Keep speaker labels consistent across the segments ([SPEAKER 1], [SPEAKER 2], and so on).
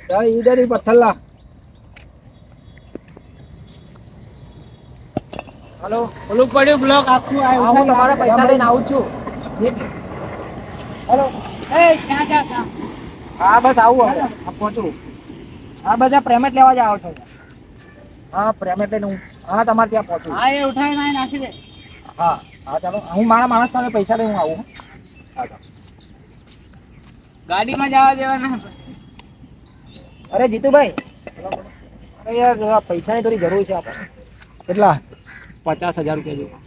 [SPEAKER 1] इधर ही पत्थर ला। हेलो
[SPEAKER 2] ઓલું પડ્યું બ્લોક આખું આવ્યું
[SPEAKER 1] હું તમારા પૈસા લઈને આવું છું। હેલો
[SPEAKER 2] એ ક્યાં જા
[SPEAKER 1] હા બસ આવું હવે પહોંચું। હા બધા પ્રેમેટ લેવા જ આવો છો। હા પ્રેમેટ લઈને હું હા તમારે ત્યાં પહોંચું।
[SPEAKER 2] હા એ ઉઠાઈ નાખી દે
[SPEAKER 1] હા હા ચાલો હું મારા માણસ પાસે પૈસા લઈને હું આવું। હા
[SPEAKER 2] ગાડીમાં જવા દેવાના
[SPEAKER 1] અરે જીતુભાઈ અરે યાર પૈસાની થોડી જરૂર છે આપણે। કેટલા 50,000 રૂપિયા જેવું।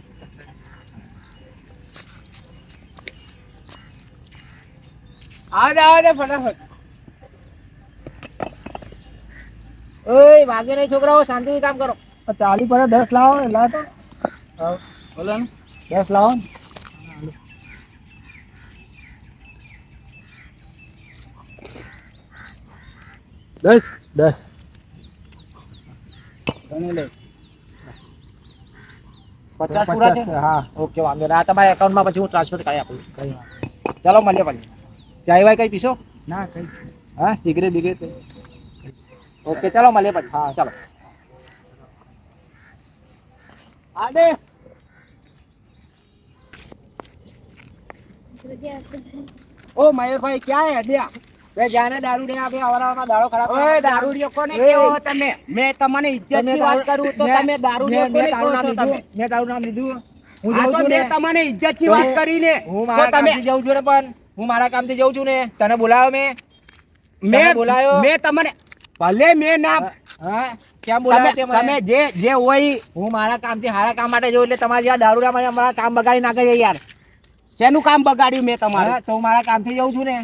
[SPEAKER 2] આવા દે ફટાફટ
[SPEAKER 1] ઓય વાગે નહીં છોકરાઓ શાંતિથી કામ કરો। ચાલી પર 10 લાવો લા તો
[SPEAKER 2] બોલો ને
[SPEAKER 1] 10 લાવો। 10
[SPEAKER 2] ગણી લે
[SPEAKER 1] 50 પૂરા છે હા ઓકે વાંધો નહીં આ તમારા એકાઉન્ટમાં પછી હું ટ્રાન્સફર કરી આપું છું। ચાલો મળીએ પછી ચાય વાય કઈ પીશો
[SPEAKER 2] ના કઈ
[SPEAKER 1] હા સિગરેટ બિગરેટ ઓકે ચાલો મળીએ પછી હા ચાલો।
[SPEAKER 2] આ દે
[SPEAKER 1] ओ मयूर भाई क्या है अड्डिया वे जाने दारू दे अभी हमारा दारू खराब
[SPEAKER 2] ઓય દારૂડિયો કોને કેવો તમે મેં તમને ઇજ્જતથી વાત કરું તો તમે દારૂડિયો કોને કહો છો તમે
[SPEAKER 1] મેં તારું નામ લીધું હું
[SPEAKER 2] આ
[SPEAKER 1] જઉં
[SPEAKER 2] તો
[SPEAKER 1] છું ને
[SPEAKER 2] મેં તમને ઇજ્જતથી વાત કરીને
[SPEAKER 1] હું
[SPEAKER 2] તો
[SPEAKER 1] મારા
[SPEAKER 2] તમે
[SPEAKER 1] કામથી જઉં છું ને પણ હું મારા કામથી જઉં છું ને તને બોલાવ્યો મેં
[SPEAKER 2] મેં
[SPEAKER 1] બોલાયો
[SPEAKER 2] મેં તમને ભલે મેં ના
[SPEAKER 1] હા કેમ બોલાવ્યો તે
[SPEAKER 2] તમે
[SPEAKER 1] મને
[SPEAKER 2] જે હોય
[SPEAKER 1] હું મારા કામથી હારા કામ માટે જઉં એટલે તમારે જ્યાં દારૂડા મને મારા કામ બગાડી નાખે છે યાર।
[SPEAKER 2] શેનું કામ બગાડ્યું મેં તમારું
[SPEAKER 1] હા તો હું મારા કામથી જઉં છું ને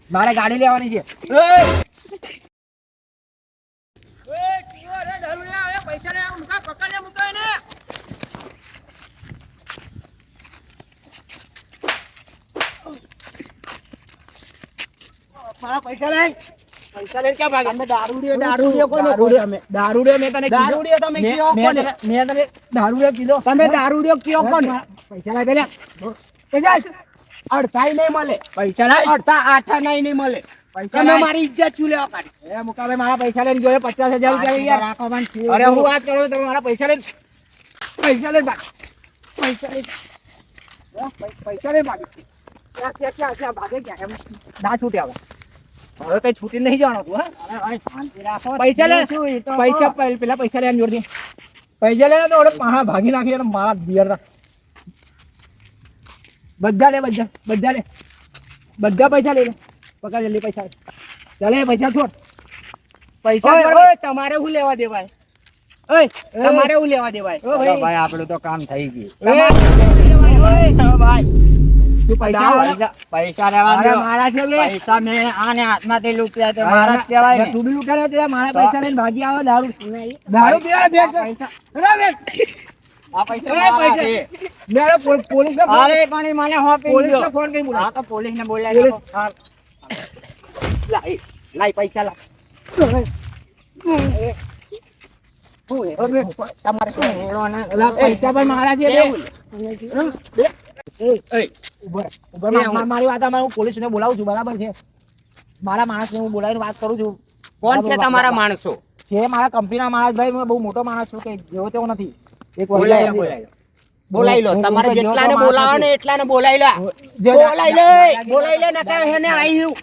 [SPEAKER 1] મારે ગાડી લેવાની છે। પૈસા લે મુકા પકડ મુકા એને મારા પૈસા લે ક્યાં ભાગે
[SPEAKER 2] તમે દારૂડિયો કોને કહો તમે
[SPEAKER 1] દારૂડિયો મેં તને
[SPEAKER 2] દારૂડિયો તમે કયો કોને
[SPEAKER 1] મેં તને દારૂડિયો કીધો
[SPEAKER 2] તમે દારૂડિયો કયો કોને
[SPEAKER 1] પૈસા લાય પેલા
[SPEAKER 2] પૈસા અડધાય નહીં મળે
[SPEAKER 1] પૈસા લાય
[SPEAKER 2] અડધા આઠા નહીં મળે
[SPEAKER 1] પૈસા
[SPEAKER 2] તમે
[SPEAKER 1] લાય
[SPEAKER 2] મારી ઇજ્જત શું લેવા કાઢી
[SPEAKER 1] એ મુકાભાઈ મારા પૈસા લઈને જોયે 50,000 રૂપિયા યાર અરે હું વાત કરું તમે મારા પૈસા લઈને પૈસા લઈને ભાગી ક્યાં ભાગે ક્યાં એમ ના છૂટે હવે કઈ છૂટી નહીં જવાનો તું હા પૈસા લે પૈસા પેલા પૈસા લેવા જોડથી પૈસા લે તો હા ભાગી નાખી મારા બિયર બધા લે બધા પૈસા લે પકડ જલ્દી પૈસા ચાલે પૈસા છોડ પૈસા
[SPEAKER 2] ઓય તમારે શું લેવા દેવાય ઓય તમારે શું લેવા દેવાય
[SPEAKER 1] ભાઈ
[SPEAKER 2] આપણું તો કામ થઈ ગયું
[SPEAKER 1] ભાઈ તું
[SPEAKER 2] પૈસા લેવા દો
[SPEAKER 1] મારા છે
[SPEAKER 2] પૈસા મેં આને હાથમાંથી લૂંટ્યા તો મારા જ કહેવાય ને
[SPEAKER 1] તું બી લૂંટાડ્યો તે મારા પૈસા લઈને ભાગી આવે દારૂ પીવા બેગ
[SPEAKER 2] આ પૈસા મારા છે
[SPEAKER 1] મેરે પોલીસ
[SPEAKER 2] અરે પણ મને હોપી
[SPEAKER 1] પોલીસ
[SPEAKER 2] દો
[SPEAKER 1] ફોન કરી બોલા
[SPEAKER 2] આ તો પોલીસ ને બોલાવી લાઈ પૈસા લા તમારે શું હેડવાના
[SPEAKER 1] પૈસા પણ મારા છે મારી વાત હું પોલીસ ને બોલાવું છું બરાબર છે મારા માણસ ને હું બોલાવીને વાત કરું છું
[SPEAKER 2] કોણ છે તમારા માણસો
[SPEAKER 1] છે મારા કંપનીના માણસ ભાઈ હું બહુ મોટો માણસ છું કે જેવો તેવો નથી એક
[SPEAKER 2] બોલાઈ લો તમારે જેટલાને બોલાવો ને એટલાને બોલાઈ લો બોલાઈ લે નકા હેને આવ્યું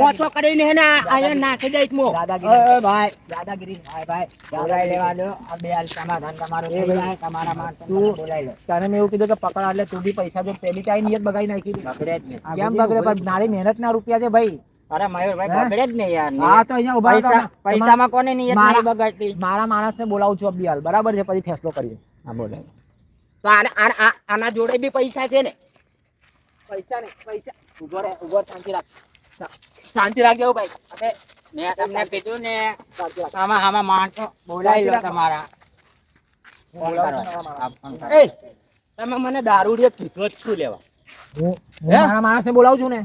[SPEAKER 2] ઓછો કરીને હેને આયા નાખી દઈશ મો
[SPEAKER 1] દાદાગીરી ભાઈ
[SPEAKER 2] બોલાઈ લેવા દો આ બે હાલ સમાધાન તમારું થઈ જાય તમારા માણસો બોલાઈ લો
[SPEAKER 1] તને મેં એવું કીધું કે પકડા એટલે તું બી પૈસા દે પેલી તારી નિયત બગાડી નાખી
[SPEAKER 2] બગડે જ ને
[SPEAKER 1] કેમ બગડે પણ મારી મહેનત ના રૂપિયા છે ભાઈ
[SPEAKER 2] અરે મયુરભાઈ બગડે જ ને યાર
[SPEAKER 1] હા તો અહીંયા ઉભા રહો.
[SPEAKER 2] પૈસામાં કોને નિયત નહીં બગાડતી
[SPEAKER 1] મારા માણસને બોલાવું છું અબી હાલ બરાબર છે પછી ફેસલો કરીએ
[SPEAKER 2] હા બોલાય તો આના જોડે બી પૈસા છે ને
[SPEAKER 1] પૈસા નહીં પૈસા ઉભો શાંતિ રાખ શાંતિ રાખજો ભાઈ
[SPEAKER 2] અરે મેં તમને કીધું ને આમાં માણસો બોલાઈ લો તમારા ફોન કરો એ તમે મને દારૂડિયો કીધો જ શું લેવા
[SPEAKER 1] હું મારા માણસને બોલાવું છું ને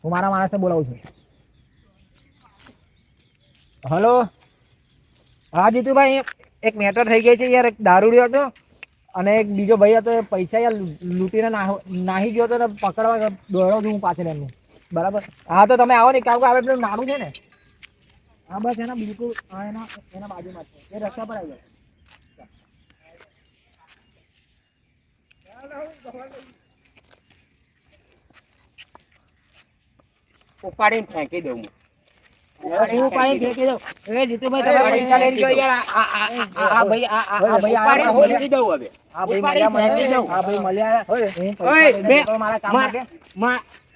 [SPEAKER 1] હું મારા માણસને બોલાવું છું હલો હા જીતુભાઈ એક મેટર થઈ ગઈ છે યાર એક દારૂડિયો હતો અને એક બીજો ભાઈ હતો એ પૈસા યાર લૂંટીને નાહી ગયો હતો ને પકડવા દોડ્યો છું હું પાછળ એમને બરાબર હા તો તમે આવો ને કામ કે આપણે પેલું નાનું છે ને હા બસ એના બિલકુલ એના બાજુમાં છે એ રસ્તા પર આવી જાય ઉપાડીને ફેંકી દઉં ઉપાડીને ફેંકી દઉં એ જીતુભાઈ તમે પૈસા લઈને ગયો યાર આ ભાઈ ઉપાડીને ફેંકી દઉં હવે આ ભાઈ મળ્યા મારા કામ માટે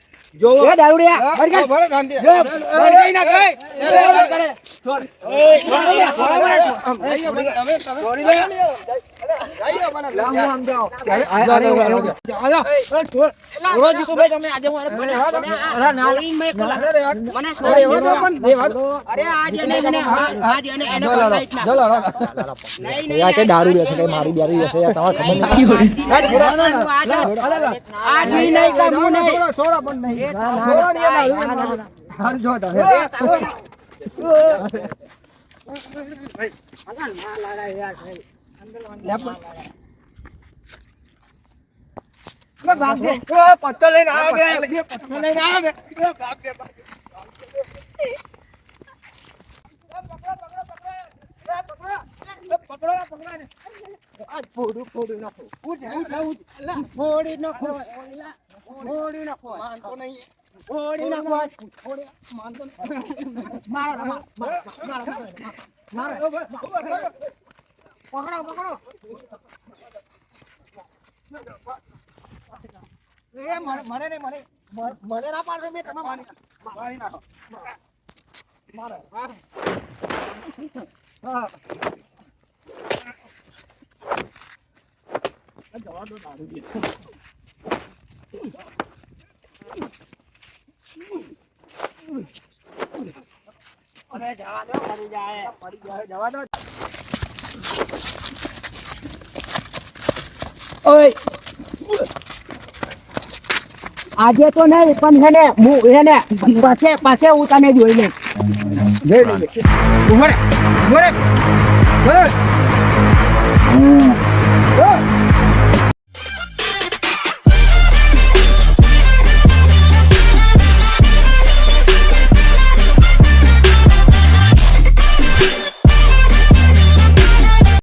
[SPEAKER 1] જો એ દારૂડિયા ભલે શાંતિ જો ભલે ના કઈ છોડ છોડી દે દારૂ બેસે કઈ મારી દારૂ બેસે તમારે ખબર પત્તર લઈને આવે મને ના પાડે મેં તમે મારી નાખો મારે જવા દો દારૂ જવા દો મરી જાય જવા દો ઓય આજે તો નહીં પણ છે ને હું એને પાસે હું તને જોઈ લઈશ ઉભરે